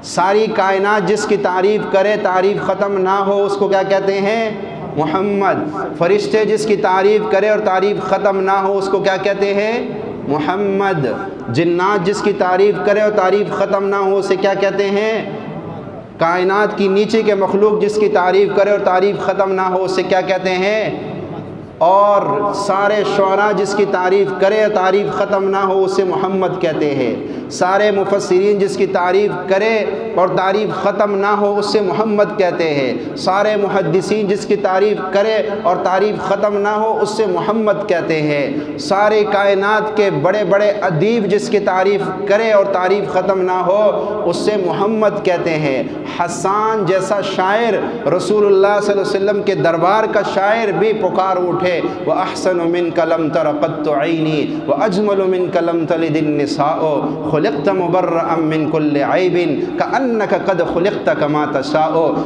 ساری کائنات جس کی تعریف کرے تعریف ختم نہ ہو اس کو کیا کہتے ہیں؟ محمد۔ فرشتے جس کی تعریف کرے اور تعریف ختم نہ ہو اس کو کیا کہتے ہیں؟ محمد۔ جنات جس کی تعریف کرے اور تعریف ختم نہ ہو اسے کیا کہتے ہیں؟ کائنات کی نیچے کے مخلوق جس کی تعریف کرے اور تعریف ختم نہ ہو اسے کیا کہتے ہیں؟ اور سارے شعراء جس کی تعریف کرے اور تعریف ختم نہ ہو اسے محمد کہتے ہیں۔ سارے مفسرین جس کی تعریف کرے اور تعریف ختم نہ ہو اسے محمد کہتے ہیں۔ سارے محدثین جس کی تعریف کرے اور تعریف ختم نہ ہو اس سے محمد کہتے ہیں۔ سارے کائنات کے بڑے بڑے ادیب جس کی تعریف کرے اور تعریف ختم نہ ہو اس سے محمد کہتے ہیں۔ حسان جیسا شاعر رسول اللہ صلی اللہ علیہ وسلم کے دربار کا شاعر بھی پکار اٹھے وَأَحْسَنُ مِنْكَ لَمْ تَرَ قَطُّ عَيْنِي وَأَجْمَلُ مِنْكَ لَمْ تَلِدِ النِّسَاءُ خُلِقْتَ مُبَرَّأً مِنْ كُلِّ عَيْبٍ كَأَنَّكَ قَدْ خُلِقْتَ كَمَا تَشَاءُ۔